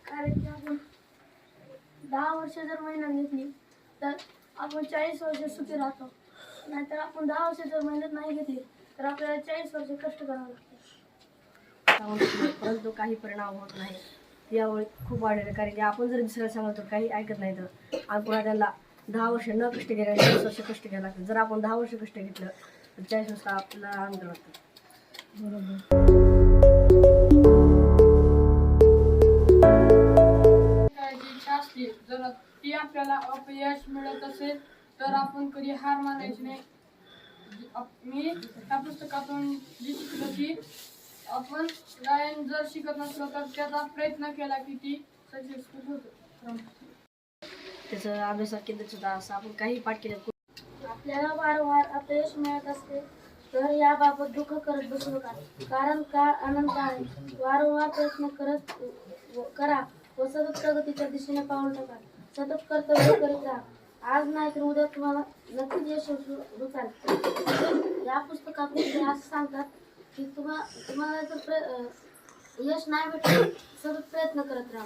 कारण की आपण 10 वर्ष जर मेहनत घेतली तर आपण 40 वर्ष सुखी राहतो. नाहीतर आपण 10 वर्ष जर मेहनत नाही घेतली तर आपल्याला 40 वर्ष कष्ट करावं लागतं. परंतु काही परिणाम होत नाही. यामुळे खूप वाढेल. कारण की आपण जर दुसऱ्याला सांगतो तर काही ऐकत नाही. तर आणि पुन्हा त्यांना 10 वर्ष न कष्ट केल्या 40 वर्ष कष्ट घ्यायला लागतं. जर आपण 10 वर्ष कष्ट घेतलं तर 40 वर्ष आपल्याला आनंद वाटतं. इच्छा असते जर ती आपल्याला अपयश मिळत असेल तर आपण कधी हार मानायची नाही. मी त्या पुस्तकातून जी शिकलो की आपण गायन जर शिकत नसलो तर त्याचा प्रयत्न केला की ती सक्सेसफुल होतो. त्याचं अभ्यासात केंद्रित सुद्धा असं आपण काही पाठ केलं. आपल्याला वारंवार अपयश मिळत असते तर याबाबत दुःख करत बसू नका. कारण काळ अनंत आहे. वारंवार प्रयत्न करा व सतत प्रगतीच्या दिशेने पाऊल टाका. सतत कर्तव्य करीत राहा. आज नाही तर उद्या तुम्हाला नक्कीच यश होताल. या पुस्तकातून ते असं सांगतात की तुम्हाला जर यश नाही भेटलं सतत प्रयत्न करत राहा.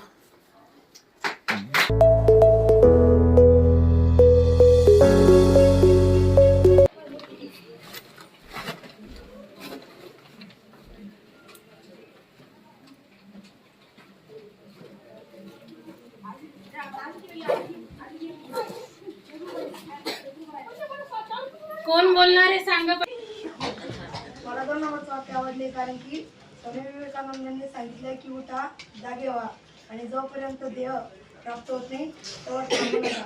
कोण बोलणार आहे सांगा. मला 2 नंबरचं वाक्य आवडले कारण की स्वामी विवेकानंदांनी सांगितलं की उठा जागे व्हा आणि जोपर्यंत देह प्राप्त होत नाही तोवर थांबू नका.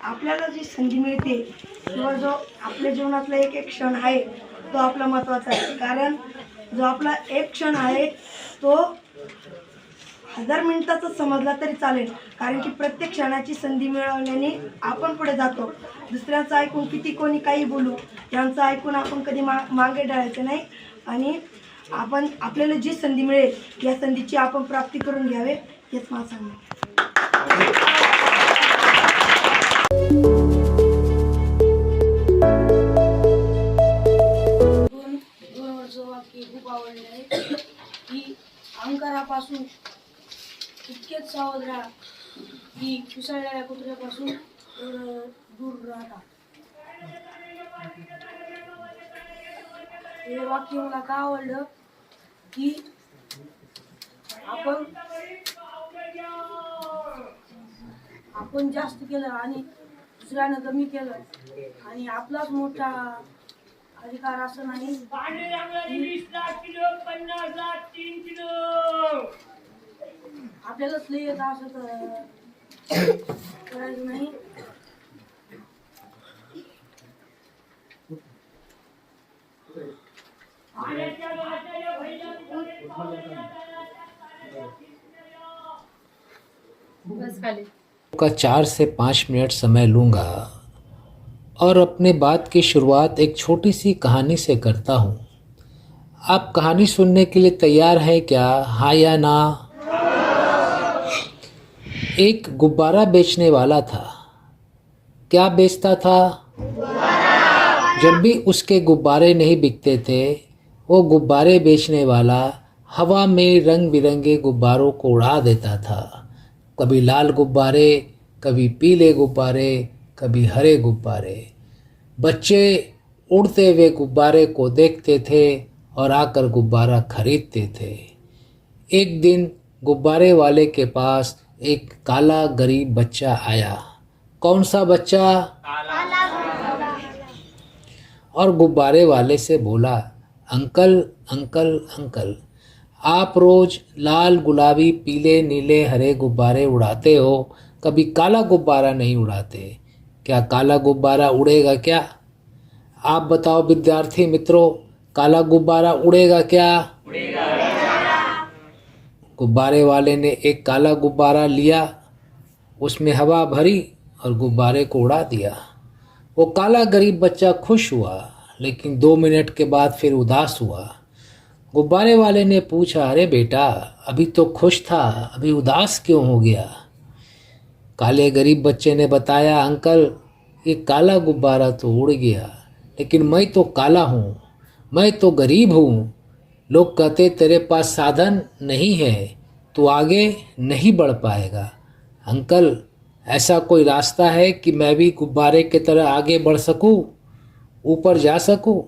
आपल्याला जी संधी मिळते किंवा जो आपल्या जीवनातला एक एक क्षण आहे तो आपला महत्त्वाचा आहे. कारण जो आपला एक क्षण आहे तो 1000 मिनिटाचा समजला तरी चालेल. कारण की प्रत्येक क्षणाची संधी मिळवल्याने आपण पुढे जातो. दुसऱ्यांचं ऐकून किती कोणी काही बोलू यांचं ऐकून आपण कधी मागे डाळायचं नाही. आणि आपण आपल्याला जी संधी मिळेल या संधीची आपण प्राप्ती करून घ्यावे हेच मला सांगणं. वाक्य खूप आवडले आहे की अहंकारापासून इतकेच सावध राहा की पिसाळलेल्या कुत्र्यापासून दूर राहता. हे वाक्य मला का आवडलं की आपण जास्त केलं आणि दुसऱ्यानं कमी केलं आणि आपलाच मोठा अधिकार असं नाही. 20 लाख किलो 50 लाख 3 किलो आपल्यालाच लई येत असं करायचं नाही. का 4 से 5 मिनट समय लूँगा और अपने बात की शुरुआत एक छोटी सी कहानी से करता हूँ. आप कहानी सुनने के लिए तैयार हैं क्या? हाँ या ना? एक गुब्बारा बेचने वाला था. क्या बेचता था? जब भी उसके गुब्बारे नहीं बिकते थे वो गुब्बारे बेचने वाला हवा में रंग बिरंगे गुब्बारों को उड़ा देता था. कभी लाल गुब्बारे, कभी पीले गुब्बारे, कभी हरे गुब्बारे. बच्चे उड़ते हुए गुब्बारे को देखते थे और आकर गुब्बारा खरीदते थे. एक दिन गुब्बारे वाले के पास एक काला गरीब बच्चा आया. कौन सा बच्चा? और गुब्बारे वाले से बोला, अंकल अंकल अंकल, आप रोज़ लाल गुलाबी पीले नीले हरे गुब्बारे उड़ाते हो, कभी काला गुब्बारा नहीं उड़ाते. क्या काला गुब्बारा उड़ेगा क्या? आप बताओ विद्यार्थी मित्रों, काला गुब्बारा उड़ेगा क्या? गुब्बारे वाले ने एक काला गुब्बारा लिया, उसमें हवा भरी और गुब्बारे को उड़ा दिया. वो काला गरीब बच्चा खुश हुआ, लेकिन 2 मिनट के बाद फिर उदास हुआ. गुब्बारे वाले ने पूछा, अरे बेटा अभी तो खुश था, अभी उदास क्यों हो गया? काले गरीब बच्चे ने बताया, अंकल ये काला गुब्बारा तो उड़ गया, लेकिन मैं तो काला हूँ, मैं तो गरीब हूँ। लोग कहते तेरे पास साधन नहीं है, तू आगे नहीं बढ़ पाएगा। अंकल ऐसा कोई रास्ता है कि मैं भी गुब्बारे की तरह आगे बढ़ सकूं, ऊपर जा सकूं?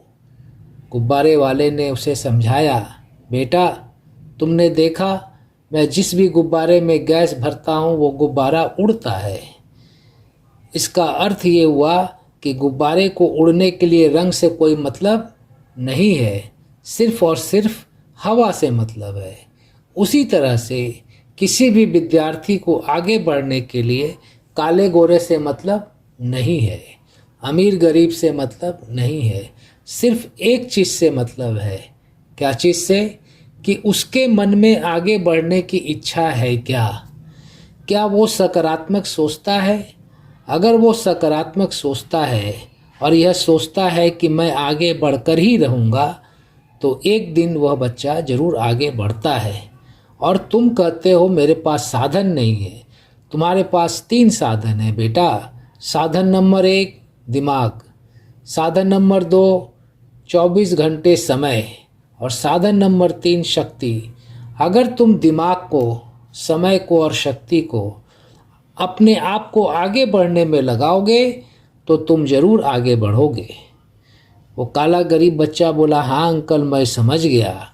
गुब्बारे वाले ने उसे समझाया, बेटा तुमने देखा मैं जिस भी गुब्बारे में गैस भरता हूँ वो गुब्बारा उड़ता है। इसका अर्थ ये हुआ कि गुब्बारे को उड़ने के लिए रंग से कोई मतलब नहीं है, सिर्फ और सिर्फ हवा से मतलब है। उसी तरह से किसी भी विद्यार्थी को आगे बढ़ने के लिए काले गोरे से मतलब नहीं है, अमीर गरीब से मतलब नहीं है, सिर्फ एक चीज़ से मतलब है। क्या चीज़ से? कि उसके मन में आगे बढ़ने की इच्छा है क्या वो सकारात्मक सोचता है? अगर वो सकारात्मक सोचता है और यह सोचता है कि मैं आगे बढ़कर ही रहूँगा, तो एक दिन वह बच्चा ज़रूर आगे बढ़ता है। और तुम कहते हो मेरे पास साधन नहीं है। तुम्हारे पास 3 साधन है बेटा। साधन नंबर 1 दिमाग, साधन नंबर 2 24 घंटे समय, और साधन नंबर 3 शक्ति। अगर तुम दिमाग को, समय को और शक्ति को अपने आप को आगे बढ़ने में लगाओगे तो तुम ज़रूर आगे बढ़ोगे। वो काला गरीब बच्चा बोला, हाँ अंकल मैं समझ गया,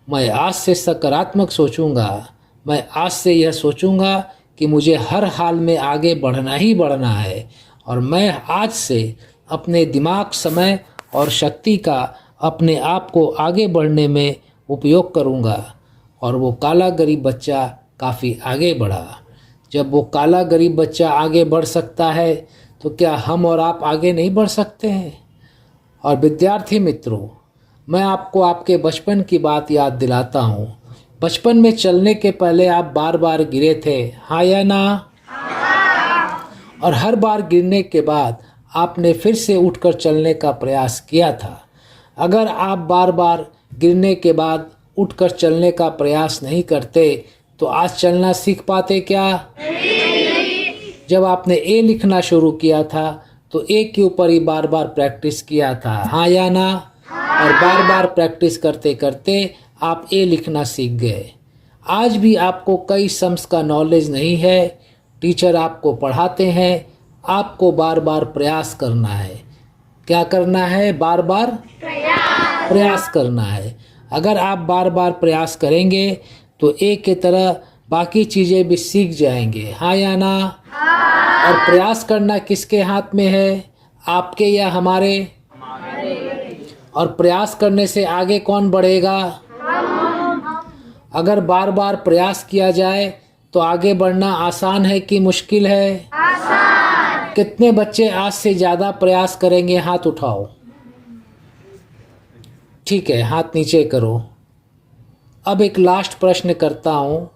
मैं आज से सकारात्मक सोचूंगा। मैं आज से यह सोचूंगा कि मुझे हर हाल में आगे बढ़ना ही बढ़ना है, और मैं आज से अपने दिमाग, समय और शक्ति का अपने आप को आगे बढ़ने में उपयोग करूंगा। और वो काला गरीब बच्चा काफ़ी आगे बढ़ा। जब वो काला गरीब बच्चा आगे बढ़ सकता है तो क्या हम और आप आगे नहीं बढ़ सकते हैं? और विद्यार्थी मित्रों, मैं आपको आपके बचपन की बात याद दिलाता हूँ। बचपन में चलने के पहले आप बार बार गिरे थे, हाँ या ना? और हर बार गिरने के बाद आपने फिर से उठकर चलने का प्रयास किया था। अगर आप बार बार गिरने के बाद उठकर चलने का प्रयास नहीं करते तो आज चलना सीख पाते क्या? जब आपने ए लिखना शुरू किया था तो ए के ऊपर ही बार बार प्रैक्टिस किया था, हाँ या ना? और बार बार प्रैक्टिस करते करते आप ए लिखना सीख गए। आज भी आपको कई सम्स का नॉलेज नहीं है, टीचर आपको पढ़ाते हैं, आपको बार बार प्रयास करना है। क्या करना है? बार बार प्रयास करना है। अगर आप बार बार प्रयास करेंगे तो एक की तरह बाकी चीज़ें भी सीख जाएंगे, हाँ या ना? और प्रयास करना किसके हाथ में है, आपके या हमारे? और प्रयास करने से आगे कौन बढ़ेगा? अगर बार बार प्रयास किया जाए तो आगे बढ़ना आसान है कि मुश्किल है? आसान। कितने बच्चे आज से ज़्यादा प्रयास करेंगे? हाथ उठाओ। ठीक है, हाथ नीचे करो। अब एक लास्ट प्रश्न करता हूँ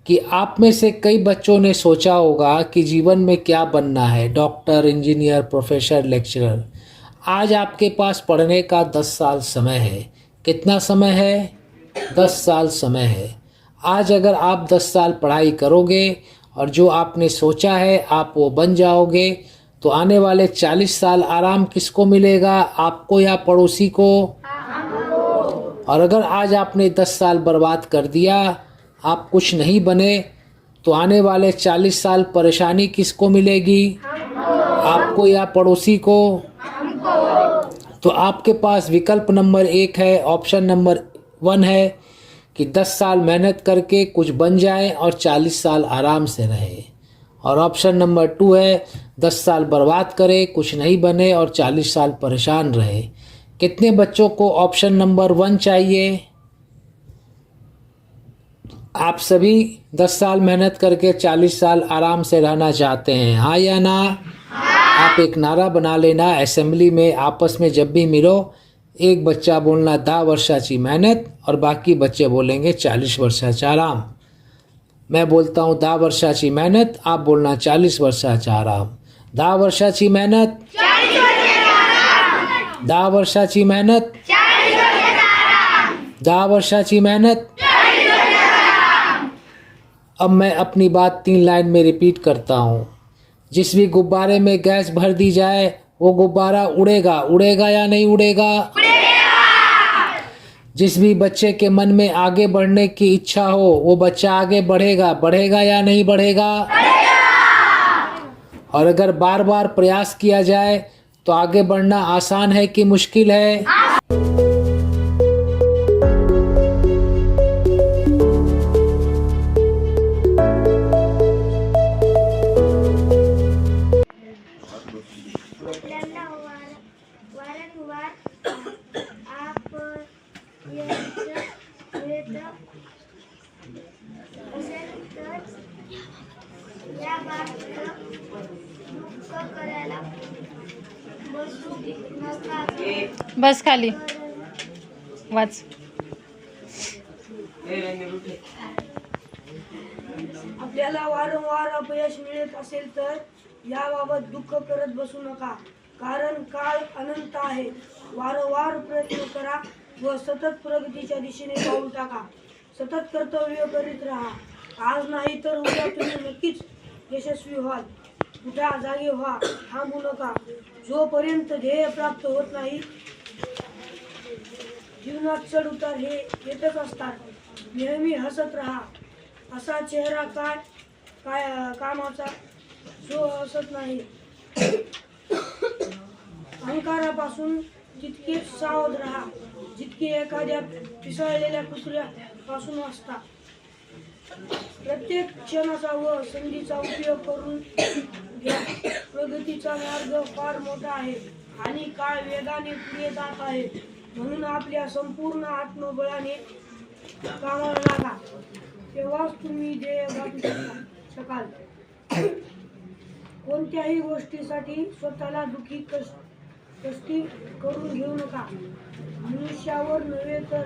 कि आप में से कई बच्चों ने सोचा होगा कि जीवन में क्या बनना है, डॉक्टर, इंजीनियर, प्रोफेसर, लेक्चरर। आज आपके पास पढ़ने का 10 साल समय है। कितना समय है? 10 साल समय है। आज अगर आप 10 साल पढ़ाई करोगे और जो आपने सोचा है आप वो बन जाओगे, तो आने वाले 40 साल आराम किसको मिलेगा, आपको या पड़ोसी को? और अगर आज आपने 10 साल बर्बाद कर दिया, आप कुछ नहीं बने, तो आने वाले 40 साल परेशानी किसको मिलेगी, आपको या पड़ोसी को? तो आपके पास विकल्प नंबर 1 है, ऑप्शन नंबर 1 है कि 10 साल मेहनत करके कुछ बन जाए और 40 साल आराम से रहे। और ऑप्शन नंबर 2 है 10 साल बर्बाद करे, कुछ नहीं बने और 40 साल परेशान रहे। कितने बच्चों को ऑप्शन नंबर 1 चाहिए? आप सभी 10 साल मेहनत करके 40 साल आराम से रहना चाहते हैं, हाँ या ना? आप एक नारा बना लेना, असेंबली में आपस में जब भी मिलो, एक बच्चा बोलना 10 वर्षाची मेहनत और बाकी बच्चे बोलेंगे 40 वर्षाचा आराम। मैं बोलता हूँ 10 वर्षाची मेहनत, आप बोलना 40 वर्षाचा आराम। 10 वर्षाची मेहनत, 10 वर्षाची मेहनत, 10 वर्षाची मेहनत। अब मैं अपनी बात 3 लाइन में रिपीट करता हूँ। जिस भी गुब्बारे में गैस भर दी जाए वो गुब्बारा उड़ेगा, उड़ेगा या नहीं उड़ेगा? जिस भी बच्चे के मन में आगे बढ़ने की इच्छा हो वो बच्चा आगे बढ़ेगा, बढ़ेगा या नहीं बढ़ेगा? और अगर बार बार प्रयास किया जाए तो आगे बढ़ना आसान है कि मुश्किल है? आपल्याला वारंवार अपयश मिळत असेल तर याबाबत दुःख करायला बसू नका. बस खाली वाच. आपल्याला वारंवार अपयश मिळत असेल तर याबाबत दुःख करत बसू नका, कारण काळ अनंत आहे. वारंवार प्रयत्न करा व सतत प्रगतीच्या दिशेने पाऊल टाका. सतत कर्तव्य करीत राहा. आज नाही तर उद्या तुम्ही नक्कीच यशस्वी व्हाल. उठा, जागे व्हा, थांबू नका. जोपर्यंत ध्येय प्राप्त होत नाही जीवनात चढ उतार हे येतच असतात. नेहमी हसत राहा. असा चेहरा काय कामाचा जो हसत नाही. अहंकारापासून तितकेच सावध राहा जितके एखाद्या पिसळलेल्या कुत्र्यापासून असतात. प्रत्येक क्षणाचा व संधीचा उपयोग करून घ्या. प्रगतीचा मार्ग फार मोठा आहे आणि काळ वेगाने पुढे जात आहे. म्हणून आपल्या संपूर्ण आत्मबळाने कामाला लागा. तेव्हाच तुम्ही ध्येय गाठू शकाल. कोणत्याही गोष्टीसाठी स्वतःला दुःखी कष्टी करून घेऊ नका. मनुष्यावर नव्हे तर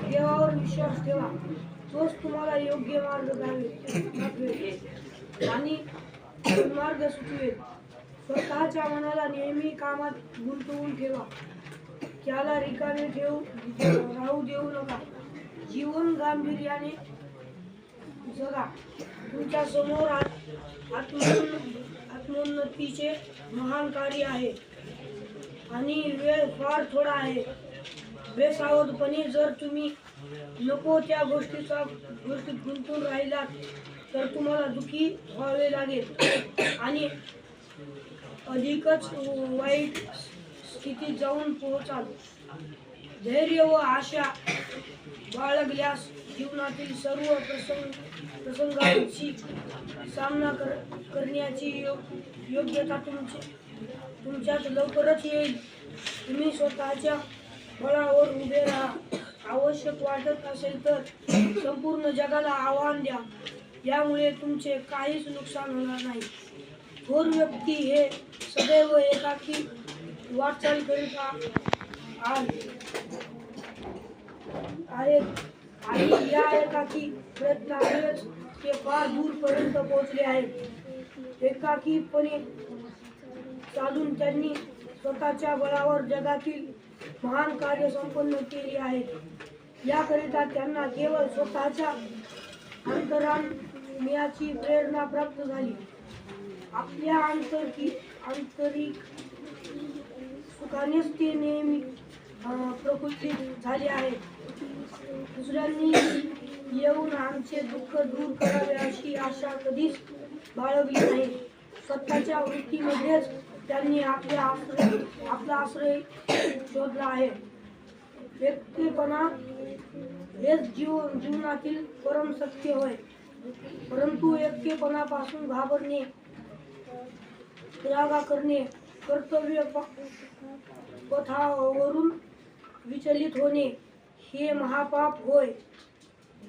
देवावर विश्वास ठेवा. तोच तुम्हाला योग्य मार्ग दाखवेल आणि मार्ग सुचवेल. स्वतःच्या मनाला नेहमी कामात गुंतवून ठेवा. त्याला रिकामे राहू देऊ नका. जीवन गांभीर्याने जगा. तुमच्या समोर आत्मोन्नतीचे महान कार्य आहे आणि वेळ फार थोडा आहे. बेसावधपणे जर तुम्ही नको त्या गोष्टीत गुंतून राहिलात तर तुम्हाला दुःखी व्हावे लागेल आणि अधिकच वाईट स्थितीत जाऊन पोहोचाल. धैर्य व आशा बाळगल्यास जीवनातील सर्व प्रसंगांशी सामना करण्याची योग्यता तुमच्यात लवकरच येईल. तुम्ही स्वतःच्या बळावर उभे राहा. आवश्यक वाटत असेल तर संपूर्ण जगाला आव्हान द्या. यामुळे तुमचे काहीच नुकसान होणार नाही. थोर व्यक्ती हे सदैव एकाकी वाटचाल करीत आहेत आणि या एकाकी प्रयत्नामुळेच ते फार दूरपर्यंत पोहोचले आहेत. एकाकीपणे चालून त्यांनी स्वतःच्या बळावर जगातील महान कार्य संपन्न केली आहेत. याकरिता त्यांना केवळ स्वतःच्या अंतरात्म्याची प्रेरणा प्राप्त झाली. आपल्या आंतरिक सुखानेच ते नेहमी प्रफुल्लित झाले आहेत. दुसऱ्यांनी येऊन आमचे दुःख दूर करावे अशी आशा कधीच बाळगली नाही. स्वतःच्या वृत्तीमध्येच त्यांनी आपला आश्रय शोधला आहे. व्यक्तिपणा हेच जीवनातील परम सत्य होय. परंतु एकटेपणापासून घाबरणे, रागा करणे, कर्तव्य पथावरून विचलित होणे हे महापाप होय.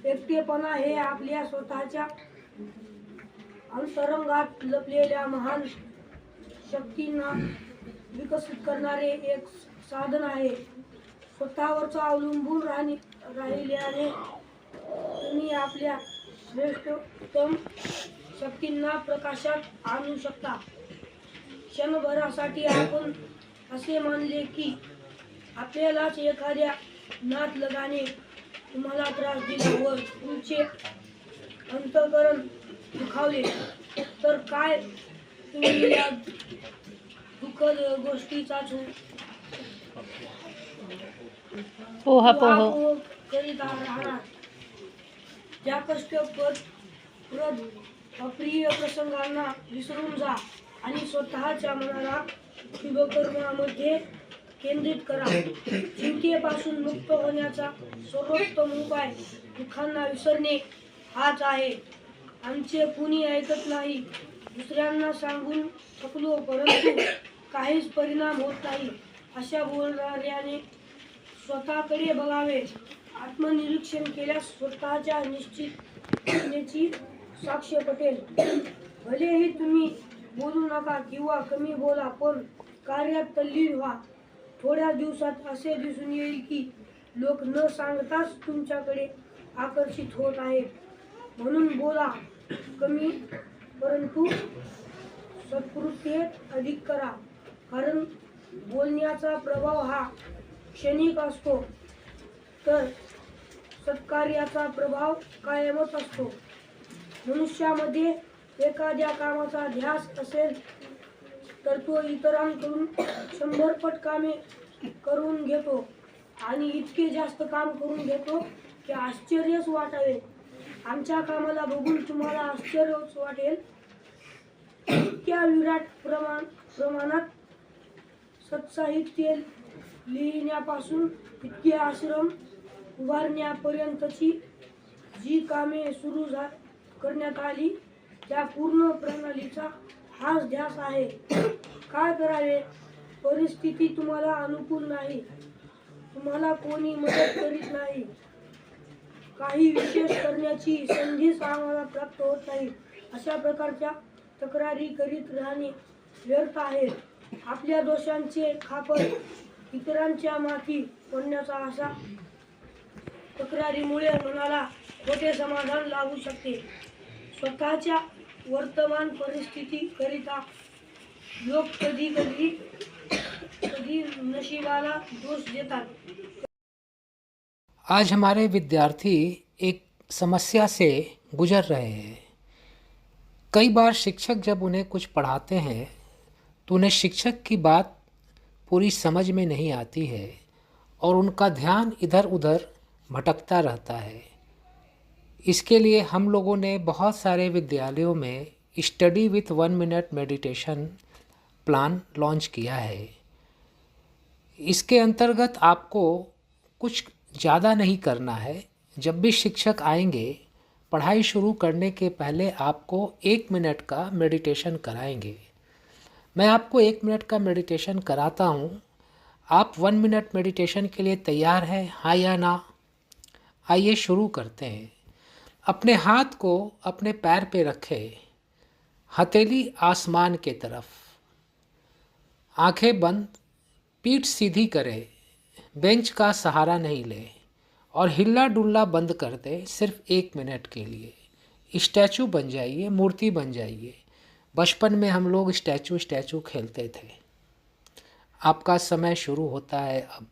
एकटेपणा हे आपल्या स्वतःच्या अंतरंगात लपलेल्या महान शक्तींना विकसित करणारे एक साधन आहे. स्वतःवरच अवलंबून राहिल्याने तुम्ही आपल्या श्रेष्ठतम शक्तींना प्रकाशात आणू शकता. क्षणभरासाठी आपण असे मानले की आपल्यालाच एखाद्या नातलगाने तुम्हाला त्रास दिला व तुमचे अंतःकरण दुखावले तर काय तुम्ही या दुःखद गोष्टीचा पोहा करीत राहणार. त्या कष्टप्रद अप्रिय प्रसंगांना विसरून जा आणि स्वतःच्या मनाला शुभकर्मामध्ये केंद्रित करा. चिंतेपासून मुक्त होण्याचा सर्वोत्तम उपाय दुःखांना विसरणे हाच आहे. आमचे कुणी ऐकत नाही. दुसऱ्यांना सांगून थकलो परंतु काहीच परिणाम होत नाही अशा बोलणाऱ्याने स्वतःकडे बघावे. आत्मनिरीक्षण केल्यास स्वतःच्या निश्चिततेची साक्ष पटेल. भलेही तुम्ही बोलू नका किंवा कमी बोला पण कार्यात तल्लीन व्हा. थोड्या दिवसात असे दिसून येईल की लोक न सांगताच तुमच्याकडे आकर्षित होत आहेत. म्हणून बोला कमी परंतु सत्कृत्येत अधिक करा. कारण बोलण्याचा प्रभाव हा क्षणिक असतो तर सत्कार्याचा प्रभाव कायमच असतो. मनुष्यामध्ये एखाद्या कामाचा ध्यास असेल तर तो इतरांकडून 100 पट कामे करून घेतो आणि इतके जास्त काम करून घेतो की आश्चर्यच वाटावे. आमच्या कामाला बघून तुम्हाला आश्चर्यच वाटेल. इतक्या विराट प्रमाणात सत्साहित्य लिहिण्यापासून इतके आश्रम उभारण्यापर्यंतची जी कामे सुरू करण्यात आली त्या पूर्ण प्रणालीचा हाच ध्यास आहे. काय करावे? परिस्थिती तुम्हाला अनुकूल नाही. तुम्हाला कोणी मदत करीत नाही. काही विशेष करण्याची संधीच आम्हाला प्राप्त होत नाही. अशा प्रकारच्या तक्रारी करीत राहणे व्यर्थ आहे. आपल्या दोषांचे खापर इतरांच्या माथी पडण्याचा असा तक्रारीमुळे मनाला खोटे समाधान लाभू शकते. स्वतःच्या वर्तमान परिस्थिती करिता लोक कधी नशिबाला दोष देतात. आज हमारे विद्यार्थी एक समस्या से गुजर रहे हैं. कई बार शिक्षक जब उन्हें कुछ पढ़ाते हैं तो उन्हें शिक्षक की बात पूरी समझ में नहीं आती है और उनका ध्यान इधर उधर भटकता रहता है. इसके लिए हम लोगों ने बहुत सारे विद्यालयों में study with 1 minute meditation plan launch किया है. इसके अंतर्गत आपको कुछ ज़्यादा नहीं करना है. जब भी शिक्षक आएंगे पढ़ाई शुरू करने के पहले आपको 1 मिनट का मेडिटेशन कराएंगे. मैं आपको 1 मिनट का मेडिटेशन कराता हूँ. आप 1 मिनट मेडिटेशन के लिए तैयार हैं, हाँ या ना? आइए शुरू करते हैं. अपने हाथ को अपने पैर पे रखें, हथेली आसमान के तरफ, आंखें बंद, पीठ सीधी करें, बेंच का सहारा नहीं लें और हिल्ला डुल्ला बंद कर दें. सिर्फ 1 मिनट के लिए स्टैचू बन जाइए, मूर्ति बन जाइए. बचपन में हम लोग स्टैचू खेलते थे. आपका समय शुरू होता है अब.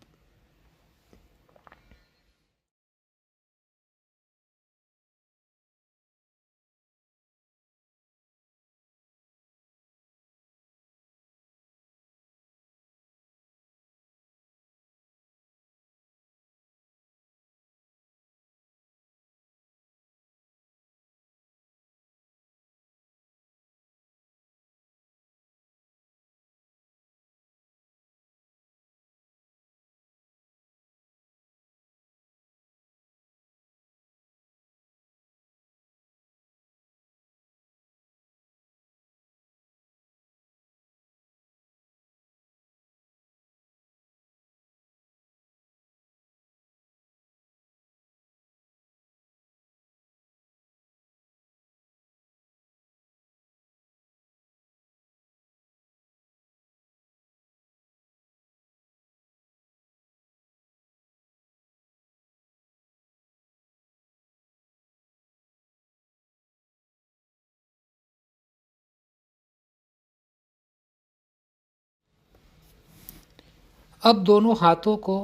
अब दोनों हाथों को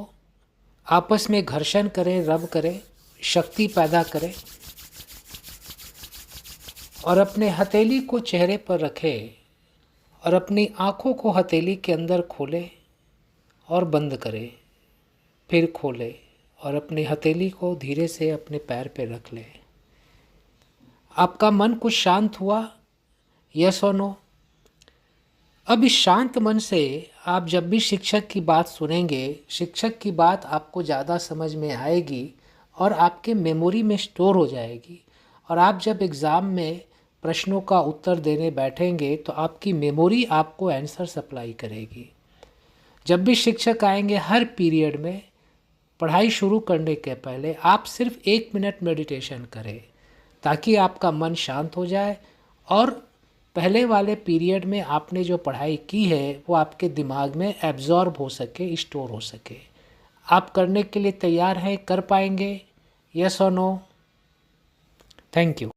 आपस में घर्षण करें, रब करें शक्ति पैदा करें और अपने हथेली को चेहरे पर रखें और अपनी आँखों को हथेली के अंदर खोलें और बंद करें, फिर खोलें और अपनी हथेली को धीरे से अपने पैर पे रख लें। आपका मन कुछ शांत हुआ? यस और नो? अब इस शांत मन से आप जब भी शिक्षक की बात सुनेंगे, शिक्षक की बात आपको ज़्यादा समझ में आएगी और आपके मेमोरी में स्टोर हो जाएगी। और आप जब एग्ज़ाम में प्रश्नों का उत्तर देने बैठेंगे तो आपकी मेमोरी आपको आंसर सप्लाई करेगी। जब भी शिक्षक आएंगे हर पीरियड में, पढ़ाई शुरू करने के पहले आप सिर्फ 1 मिनट मेडिटेशन करें ताकि आपका मन शांत हो जाए और पहले वाले पीरियड में आपने जो पढ़ाई की है वो आपके दिमाग में एब्जॉर्ब हो सके, स्टोर हो सके। आप करने के लिए तैयार हैं? कर पाएंगे? यस और नो? Thank you.